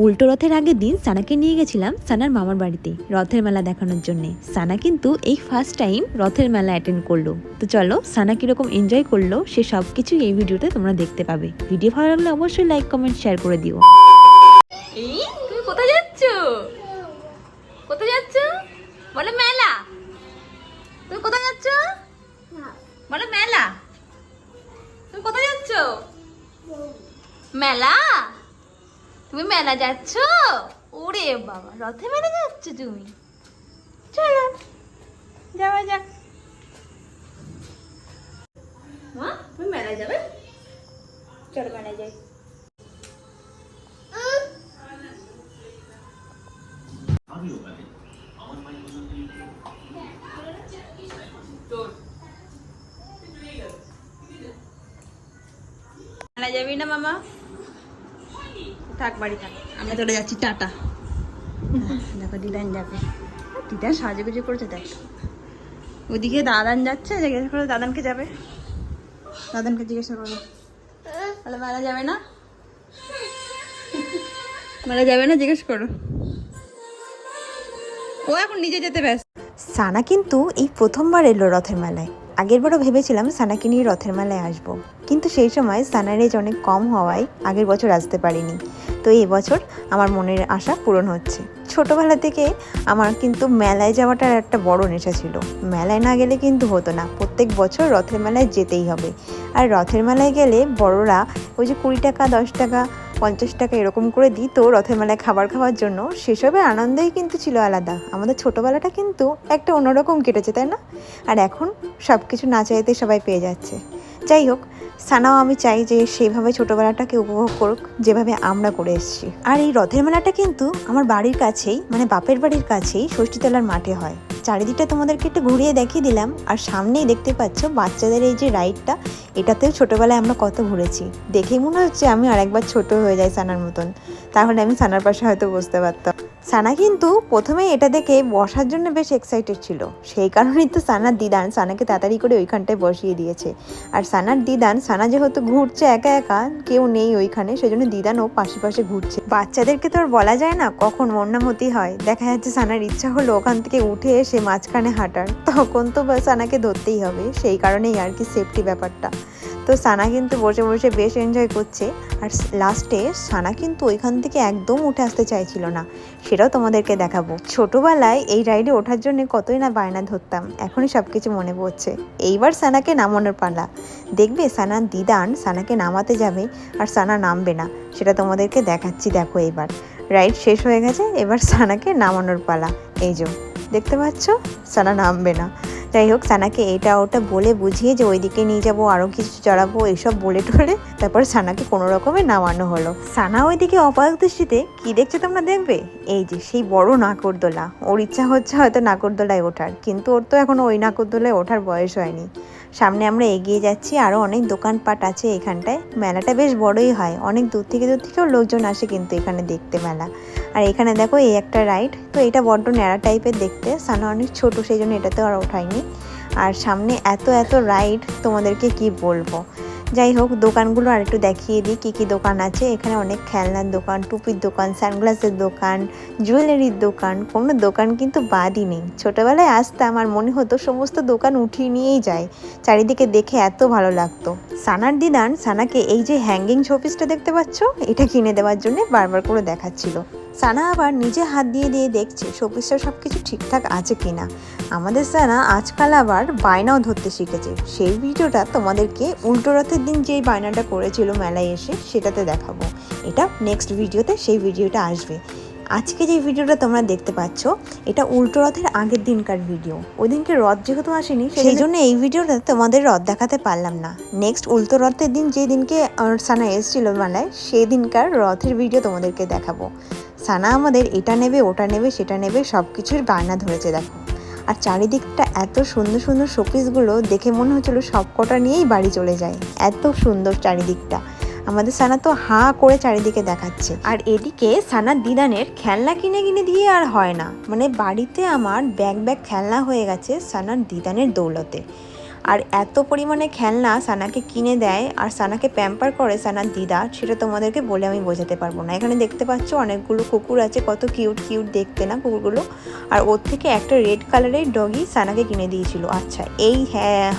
উল্টো রথের আগের দিন সানাকে নিয়ে গেছিলাম সানার মামার বাড়িতে রথের মেলা দেখানোর জন্য। সানা কিন্তু এই ফার্স্ট টাইম রথের মেলা অ্যাটেন্ড করলো। তো চলো সানা কিরকম এনজয় করলো সে সব কিছুই এই ভিডিওতে তোমরা দেখতে পাবে। ভিডিও ভালো লাগলে অবশ্যই লাইক কমেন্ট শেয়ার করে দিও। এই তুমি কোথায় যাচ্ছ? কোথায় যাচ্ছ? বলে মেলা। তুমি কোথায় যাচ্ছ? বলে মেলা। তুমি কোথায় যাচ্ছ? মেলা। তুমি মেলা যাচ্ছ? ওরে বাবা, রথে মেলা যাচ্ছ তুমি? চলো যাওয়া যাক। মা তুমি মেলা যাবে? চলো মেলা যাই। মেলা যাবি না মামা? থাক বাড়ি থাক, আমরা চলে যাচ্ছি, টাটা। দেখো দিদান যাবে, দিদা সাজুগুজু করেছে দেখ। ওদিকে দাদান যাচ্ছে, জিজ্ঞেস করো দাদানকে যাবে, দাদানকে জিজ্ঞাসা করো। তাহলে মেলা যাবে না? মেলা যাবে না জিজ্ঞেস করো। ও এখন নিজে যেতে ব্যস্ত। সানা কিন্তু এই প্রথমবার এলো রথের মেলায়। আগেরবারও ভেবেছিলাম সানাকে নিয়ে রথের মেলায় আসবো, কিন্তু সেই সময় সানার এজ অনেক কম হওয়ায় আগের বছর আসতে পারিনি। তো এই বছর আমার মনের আশা পূরণ হচ্ছে। ছোটোবেলা থেকে আমার কিন্তু মেলায় যাওয়াটার একটা বড় নেশা ছিল। মেলায় না গেলে কিন্তু হতো না, প্রত্যেক বছর রথের মেলায় যেতেই হবে। আর রথের মেলায় গেলে বড়রা ওই যে 20 টাকা 10 টাকা 50 টাকা এরকম করে দিত রথের মেলায় খাবার খাওয়ার জন্য। সেসবের আনন্দই কিন্তু ছিল আলাদা। আমাদের ছোটোবেলাটা কিন্তু একটা অন্যরকম কেটেছে, তাই না? আর এখন সব কিছু না চাইতে সবাই পেয়ে যাচ্ছে। যাই হোক, সানাও আমি চাই যে সেইভাবে ছোটোবেলাটাকে উপভোগ করুক যেভাবে আমরা করে এসেছি। আর এই রথের মেলাটা কিন্তু আমার বাড়ির কাছেই, মানে বাপের বাড়ির কাছেই ষষ্ঠীতলার মাঠে হয়। চারিদিকটা তোমাদেরকে একটু ঘুরিয়ে দেখিয়ে দিলাম। আর সামনেই দেখতে পাচ্ছ বাচ্চাদের এই যে রাইডটা, এটাতেও ছোটোবেলায় আমরা কত ঘুরেছি। দেখেই মনে হচ্ছে আমি আরেকবার ছোট হয়ে যাই সানার মতন, তাহলে আমি সানার পাশে হয়তো বসতে পারতাম। সানা কিন্তু প্রথমেই এটা দেখে বসার জন্য বেশ এক্সাইটেড ছিল। সেই কারণেই তো সানার দিদান সানাকে তাড়াতাড়ি করে ওইখানটায় বসিয়ে দিয়েছে। আর সানার দিদান, সানা যেহেতু ঘুরছে একা একা, কেউ নেই ওইখানে, সেজন্য দিদানও পাশে পাশে ঘুরছে। বাচ্চাদেরকে তো আর বলা যায় না কখন মন্নামতি হয়। দেখা যাচ্ছে সানার ইচ্ছা হলো ওখান থেকে উঠে এসে মাঝখানে হাঁটার, তখন তো সানাকে ধরতেই হবে। সেই কারণেই আর কি সেফটি ব্যাপারটা। তো সানা কিন্তু বসে বসে বেশ এনজয় করছে। আর লাস্টে সানা কিন্তু ওইখান থেকে একদম উঠে আসতে চাইছিল না, সেটাও তোমাদেরকে দেখাবো। ছোটোবেলায় এই রাইডে ওঠার জন্য কতই না বায়না ধরতাম, এখনই সব কিছু মনে পড়ছে। এইবার সানাকে নামানোর পালা। দেখবে সানার দিদান সানাকে নামাতে যাবে আর সানা নামবে না, সেটা তোমাদেরকে দেখাচ্ছি। দেখো এবার রাইড শেষ হয়ে গেছে, এবার সানাকে নামানোর পালা। এই যে দেখতে পাচ্ছ, সানা নামবে না। যাই হোক, সানাকে এটা ওটা বলে বুঝিয়ে যে ওইদিকে নিয়ে যাবো, আরও কিছু চড়াবো, এইসব বলে টলে তারপর সানাকে কোনো রকমে নামানো হলো। সানা ওইদিকে অপারগ দৃষ্টিতে কি দেখছে তোমরা দেখবে। এই যে সেই বড় নাগরদোলা, ওর ইচ্ছা হচ্ছে হয়তো নাগরদোলায় ওঠার, কিন্তু ওর তো এখনো ওই নাগরদোলায় ওঠার বয়স হয়নি। সামনে আমরা এগিয়ে যাচ্ছি, আরও অনেক দোকানপাট আছে এখানটায়। মেলাটা বেশ বড়ই হয়, অনেক দূর থেকেও লোকজন আসে কিন্তু এখানে দেখতে মেলা। আর এখানে দেখো এই একটা রাইড, তো এটা বড্ড ন্যাড়া টাইপের দেখতে, সানা অনেক ছোটো সেই জন্য এটাতেও আর ওঠায়নি। আর সামনে এত এত রাইড তোমাদেরকে কি বলবো। যাই হোক, দোকানগুলো আর একটু দেখিয়ে দিই কী কী দোকান আছে। এখানে অনেক খেলনার দোকান, টুপির দোকান, সানগ্লাসের দোকান, জুয়েলারির দোকান, কোনো দোকান কিন্তু বাদই নেই। ছোটোবেলায় আসতাম আর মনে হতো সমস্ত দোকান উঠিয়ে নিয়েই যায়, চারিদিকে দেখে এত ভালো লাগতো। সানার দিদান সানাকে এই যে হ্যাঙ্গিং শোপিসটা দেখতে পাচ্ছ, এটা কিনে দেওয়ার জন্য বারবার করে দেখাচ্ছিল। সানা আবার নিজে হাত দিয়ে দিয়ে দেখছে শোপিসটা সব কিছু ঠিকঠাক আছে কিনা। আমাদের সানা আজকাল আবার বায়নাও ধরতে শিখেছে। সেই ভিডিওটা তোমাদেরকে উল্টো রথের দিন যেই বায়নাটা করেছিল মেলায় এসে, সেটাতে দেখাবো। এটা নেক্সট ভিডিওতে সেই ভিডিওটা আসবে। আজকে যে ভিডিওটা তোমরা দেখতে পাচ্ছ, এটা উল্টো রথের আগের দিনকার ভিডিও। ওই দিনকে রথ যেহেতু আসেনি, সেই জন্য এই ভিডিওটা তোমাদের রথ দেখাতে পারলাম না। নেক্সট উল্টো রথের দিন যে দিনকে সানা এসেছিল মেলায়, সেই দিনকার রথের ভিডিও তোমাদেরকে দেখাবো। সানা আমাদের এটা নেবে ওটা নেবে সেটা নেবে সব কিছুর বায়না ধরেছে দেখো। আর চারিদিকটা এত সুন্দর সুন্দর শোপিসগুলো দেখে মনে হচ্ছিল সব কটা নিয়েই বাড়ি চলে যায়, এত সুন্দর চারিদিকটা। আমাদের সানা তো হাঁ করে চারিদিকে দেখাচ্ছে। আর এদিকে সানার দিদানের খেলনা কিনে কিনে দিয়ে আর হয় না, মানে বাড়িতে আমার ব্যাগ ব্যাগ খেলনা হয়ে গেছে সানার দিদানের দৌলতে। আর এত পরিমাণে খেলনা সানাকে কিনে দেয় আর সানাকে প্যাম্পার করে সানার দিদা, সেটা তোমাদেরকে বলে আমি বোঝাতে পারবো না। এখানে দেখতে পাচ্ছ অনেকগুলো কুকুর আছে, কত কিউট কিউট দেখতে না কুকুরগুলো। আর ওর থেকে একটা রেড কালারের ডগি সানাকে কিনে দিয়েছিল। আচ্ছা, এই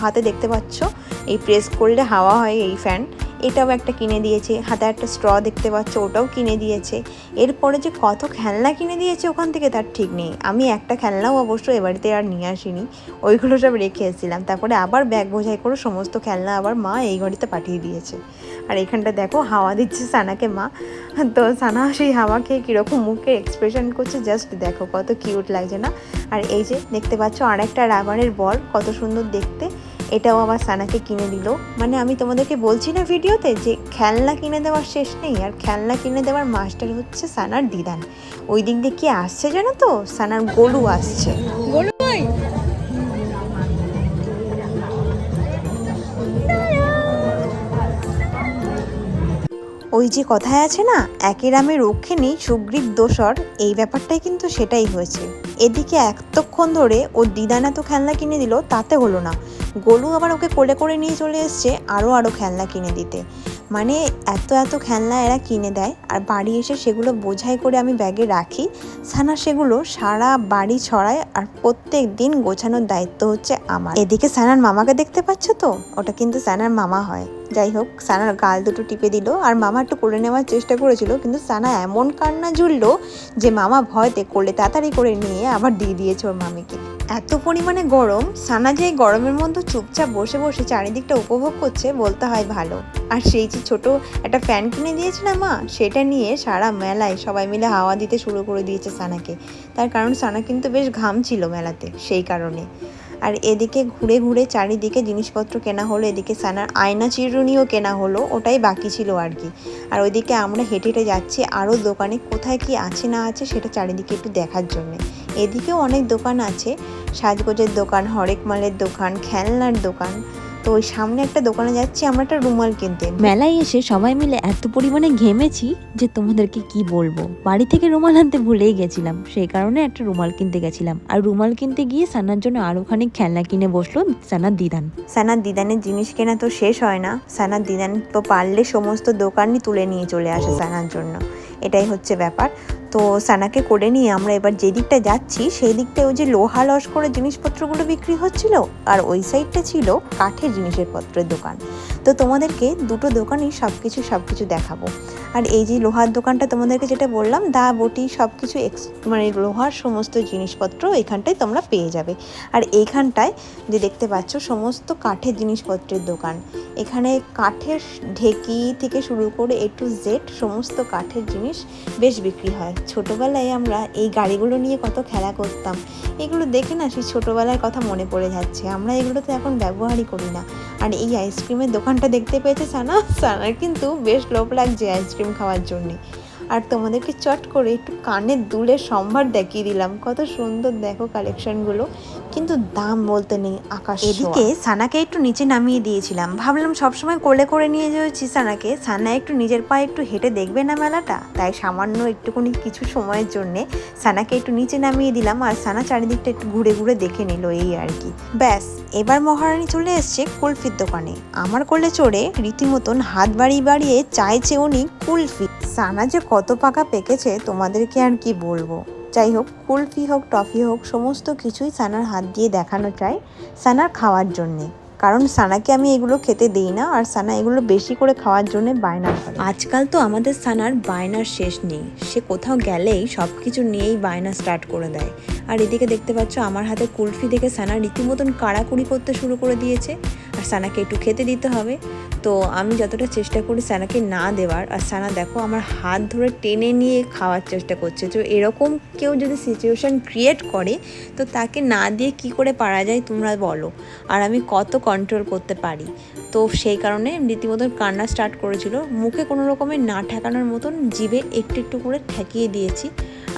হাতে দেখতে পাচ্ছ এই প্রেস করলে হাওয়া হয় এই ফ্যান, এটাও একটা কিনে দিয়েছে। হাতে একটা স্ট্র দেখতে পাচ্ছ, ওটাও কিনে দিয়েছে। এরপরে যে কত খেলনা কিনে দিয়েছে ওখান থেকে তার ঠিক নেই। আমি একটা খেলনাও অবশ্য এ বাড়িতে আর নিয়ে আসিনি, ওইগুলো সব রেখে এসেছিলাম। তারপরে আবার ব্যাগ বোঝাই করে সমস্ত খেলনা আবার মা এই ঘড়িতে পাঠিয়ে দিয়েছে। আর এখানটা দেখো হাওয়া দিচ্ছে সানাকে মা, তো সানা সেই হাওয়া খেয়ে কীরকম মুখে এক্সপ্রেশন করছে জাস্ট দেখো, কত কিউট লাগছে না। আর এই যে দেখতে পাচ্ছ আর একটা রাবারের বল, কত সুন্দর দেখতে, এটাও আবার সানাকে কিনে দিল। মানে আমি তোমাদেরকে বলছি না ভিডিওতে যে খেলনা কিনে দেওয়ার শেষ নেই, আর খেলনা কিনে দেওয়ার মাস্টার হচ্ছে সানার দিদান। ওই দিক দিয়ে কি আসছে জানো তো, সানার গোলু আসছে। গোলু ভাই, ওই যে কথায় আছে না, একের আমি রক্ষিণী সুগ্রীব দোসর, এই ব্যাপারটাই কিন্তু সেটাই হয়েছে। এদিকে এতক্ষণ ধরে ও দিদান এত খেলনা কিনে দিল, তাতে হলো না, গোলু আবার ওকে কোলে করে নিয়ে চলে এসছে আরও খেলনা কিনে দিতে। মানে এত খেলনা এরা কিনে দেয়, আর বাড়ি এসে সেগুলো বোঝাই করে আমি ব্যাগে রাখি। সানা সেগুলো সারা বাড়ি ছড়ায়, আর প্রত্যেক দিন গোছানোর দায়িত্ব হচ্ছে আমার। এদিকে সানার মামাকে দেখতে পাচ্ছ তো, ওটা কিন্তু সানার মামা হয়। যাই হোক, সানার গাল দুটো টিপে দিল, আর মামা একটু কোলে নেওয়ার চেষ্টা করেছিল, কিন্তু সানা এমন কান্না জুড়লো যে মামা ভয়তে কোলে তাড়াতাড়ি করে নিয়ে আবার দিয়ে দিয়েছে ওর মামিকে। এত পরিমাণে গরম, সানা যে গরমের মধ্যে চুপচাপ বসে বসে চারিদিকটা উপভোগ করছে বলতে হয় ভালো। আর সেই যে ছোট একটা ফ্যান কিনে দিয়েছে না মা, সেটা নিয়ে সারা মেলায় সবাই মিলে হাওয়া দিতে শুরু করে দিয়েছে সানাকে। তার কারণ সানা কিন্তু বেশ ঘামছিল মেলাতে, সেই কারণে। আর এদিকে ঘুরে ঘুরে চারিদিকে জিনিসপত্র কেনা হলো, এদিকে সানার আয়না চিরুনিও কেনা হলো, ওটাই বাকি ছিল আর কি। আর ওইদিকে আমরা হেঁটে হেঁটে যাচ্ছি আরও দোকানে, কোথায় কি আছে না আছে সেটা চারিদিকে একটু দেখার জন্যে। এদিকেও অনেক দোকান আছে, সাজগোজের দোকান, হরেক মালের দোকান, খেলনার দোকান। তো ওই সামনে একটা দোকানে যাচ্ছি আমরা একটা রুমাল কিনতে। মেলায় এসে সবাই মিলে এত পরিমাণে ঘেমেছি যে তোমাদেরকে কি বলবো। বাড়ি থেকে রুমাল আনতে ভুলেই গেছিলাম, সেই কারণে একটা রুমাল কিনতে গেছিলাম। আর রুমাল কিনতে গিয়ে সানার জন্য আরো খানিক খেলনা কিনে বসলো সানার দিদান। সানার দিদানের জিনিস কেনা তো শেষ হয় না, সানার দিদান তো পারলে সমস্ত দোকানই তুলে নিয়ে চলে আসে সানার জন্য, এটাই হচ্ছে ব্যাপার। তো সানাকে করে নিয়ে আমরা এবার যে দিকটা যাচ্ছি সেই দিকটায় ওই যে লোহা লস্করের জিনিসপত্রগুলো বিক্রি হচ্ছিল, আর ওই সাইডটা ছিল কাঠের জিনিসপত্রের দোকান। তো তোমাদেরকে দুটো দোকানই সব কিছু দেখাবো। আর এই যে লোহার দোকানটা তোমাদেরকে যেটা বললাম, দা বটি সব কিছু মানে লোহার সমস্ত জিনিসপত্র এখানটায় তোমরা পেয়ে যাবে। আর এইখানটায় যে দেখতে পাচ্ছ সমস্ত কাঠের জিনিসপত্রের দোকান। এখানে কাঠের ঢেকি থেকে শুরু করে A to Z সমস্ত কাঠের জিনিস বেশ বিক্রি হয়। ছোটোবেলায় আমরা এই গাড়িগুলো নিয়ে কত খেলা করতাম, এগুলো দেখে না সেই ছোটোবেলার কথা মনে পড়ে যাচ্ছে। আমরা এগুলো তো এখন ব্যবহারই করি না। আর এই আইসক্রিমের দোকানটা দেখতে পেয়েছে সানার কিন্তু বেশ লোভ লাগছে আইসক্রিম খাওয়ার জন্যে। আর তোমাদেরকে চট করে একটু কানের দুলের সম্ভার দেখিয়ে দিলাম, কত সুন্দর দেখো কালেকশনগুলো, কিন্তু দাম বলতে নেই আকাশ। এদিকে সানাকে একটু নিচে নামিয়ে দিয়েছিলাম, ভাবলাম সবসময় কোলে করে নিয়ে যাচ্ছি সানাকে, সানা একটু নিজের পায়ে একটু হেঁটে দেখবে না মেলাটা, তাই সামান্য একটুখানি কিছু সময়ের জন্যে সানাকে একটু নিচে নামিয়ে দিলাম। আর সানা চারিদিকটা একটু ঘুরে ঘুরে দেখে নিল, এই আর কি। ব্যাস, এবার মহারানী চলে এসছে কুলফির দোকানে। আমার কোলে চড়ে রীতিমতন হাত বাড়িয়ে চাইছে উনি কুলফি। সানা যে কত পাকা পেকেছে তোমাদেরকে আর কি বলবো। যাই হোক, কুলফি হোক টফি হোক সমস্ত কিছুই সানার হাত দিয়ে দেখানো চাই সানার খাওয়ার জন্যে, কারণ সানাকে আমি এগুলো খেতে দিই না, আর সানা এগুলো বেশি করে খাওয়ার জন্য বায়না করে। আজকাল তো আমাদের সানার বায়নার শেষ নেই, সে কোথাও গেলেই সব কিছু নিয়েই বায়না স্টার্ট করে দেয়। আর এদিকে দেখতে পাচ্ছ আমার হাতে কুলফি দেখে সানা রীতিমতন কাড়াকুড়ি করতে শুরু করে দিয়েছে, আর সানাকে একটু খেতে দিতে হবে। তো আমি যতটা চেষ্টা করি সানাকে না দেওয়ার, আর সানা দেখো আমার হাত ধরে টেনে নিয়ে খাওয়ার চেষ্টা করছে। তো এরকম কেউ যদি সিচুয়েশান ক্রিয়েট করে তো তাকে না দিয়ে কি করে পারা যায় তোমরা বলো, আর আমি কত কন্ট্রোল করতে পারি। তো সেই কারণে রীতিমতন কান্না স্টার্ট করেছিল, মুখে কোনো রকমের না ঠেকানোর মতন জিভে একটু করে ঠেকিয়ে দিয়েছি।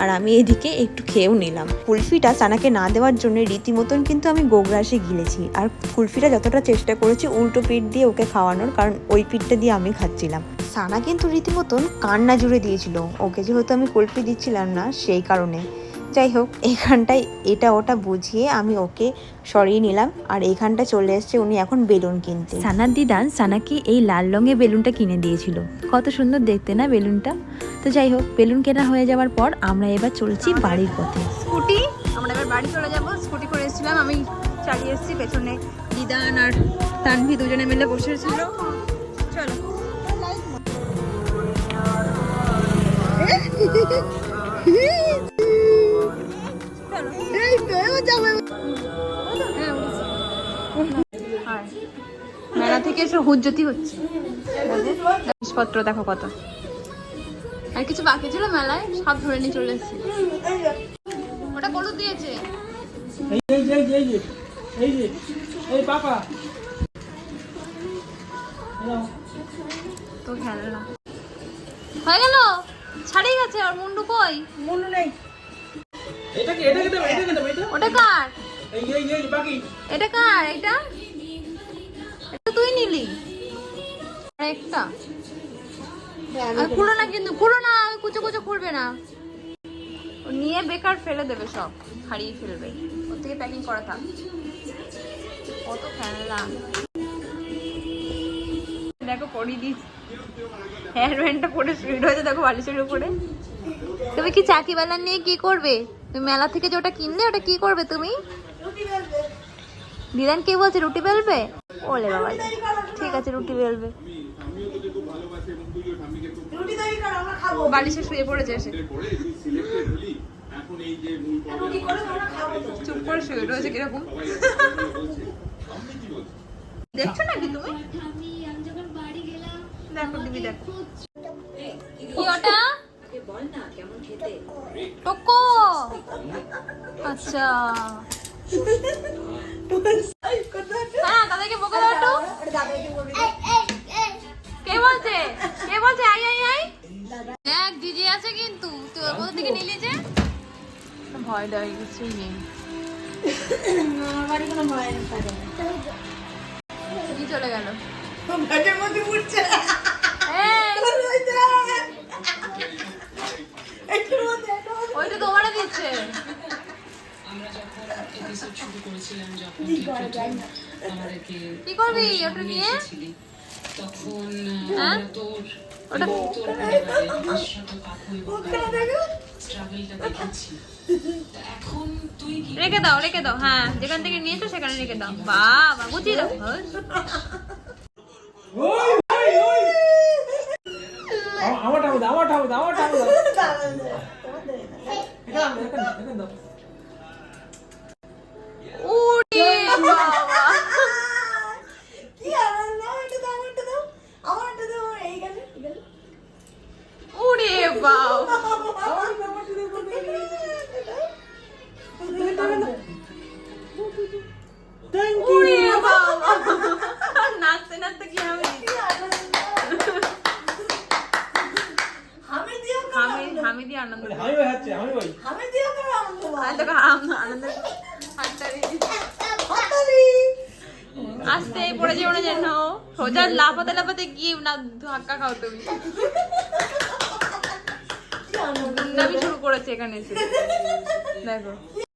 আর আমি এদিকে একটু খেয়েও নিলাম। কুলফিটা সানাকে না দেওয়ার জন্য রীতিমতন কিন্তু আমি গোগ্রাসে গিলেছি, আর কুলফিটা যতটা চেষ্টা করেছি উল্টো পিঠ দিয়ে ওকে খাওয়ানোর, কারণ ওই পিঠটা দিয়ে আমি খাচ্ছিলাম। সানা কিন্তু রীতিমতন কান্না জুড়ে দিয়েছিল ওকে, যেহেতু আমি কুলফি দিচ্ছিলাম না সেই কারণে। যাই হোক, এখানটায় এটা ওটা বুঝিয়ে আমি ওকে সরিয়ে নিলাম, আর এইখানটা চলে এসছে উনি এখন বেলুন কিনতে। সানার দিদান সানাকে এই লাল রঙের বেলুনটা কিনে দিয়েছিল, কত সুন্দর দেখতে না বেলুনটা। তো যাই হোক, বেলুন কেনা হয়ে যাওয়ার পর আমরা এবার চলছি বাড়ির পথে। স্কুটি, আমরা এবার বাড়ি চলে যাবো। স্কুটি করে এসেছিলাম, আমি চালিয়ে এসেছি, পেছনে দিদান আর তানভি দুজনে মিলে বসেছিল। চলো মেলা থেকে এসে হুজ্জতি হচ্ছে। জিনিসপত্র দেখো কত, আর কিছু বাকি ছিল মেলায়, সব ধরে নিয়ে চলে এসেছি। ওটা কত দিয়েছে? তো খেলনা হয়ে গেল, ছাড়িয়ে গেছে। আর মুন্ডু কই? মুন্ডু নেই। ওটা কার? এটা কার? এটা এটা তুই নিলি একটা। আর খুলো না কিন্তু, খুলো না, কুচো কুচো খুলবে না। ও নিয়ে বেকার ফেলে দেবে, সব হারিয়ে ফেলবে। ওর থেকে প্যাকিং করা থাক। কত খেলনা দেখো, পরিয়ে দিস। হেয়ার ব্যান্ডটা পরে শুয়ে রয়েছে দেখো বালিশের উপরে। তুমি কি চাকিবালা নিয়ে কি করবে? তুমি মেলা থেকে যে ওটা কিনলে, ওটা কি করবে তুমি? দিদান কে বলছে রুটি বেলবে? ওলে বাবা, ঠিক আছে রুটি বেলবে। বালিশে শুয়ে পড়েছে এসে, চুপ করে শুয়ে রয়েছে কিরকম। দেখছো নাকি তুমি? দেখো টিভি দেখো। কি ওটা? টোকো, আচ্ছা। হ্যাঁ, দাদাকে বকা দাও তো। কে বলছে? কে বলছে? আই আই আই, দেখ দিদি আছে কিন্তু, তুই ওর কোথা থেকে নিলি যে? ভয় ডয় কিছুই নেই। কি চলে গেল? ওইটা তোমারে দিচ্ছে। কি করবি ওটা নিয়ে? ওটা রেখে দাও, রেখে দাও। হ্যাঁ, যেখান থেকে নিয়েছো সেখানে রেখে দাও। বাবা বুঝিয়ে দাও। ওরে বাবা, নাচতে নাচতে কি হামিদি আনন্দ আস্তে পড়ে যেও না যেন, সোজা লাফাতে লাফাতে গিয়ে না ধাক্কা খাও তুমি। শুরু করেছে এখানে এসে দেখো।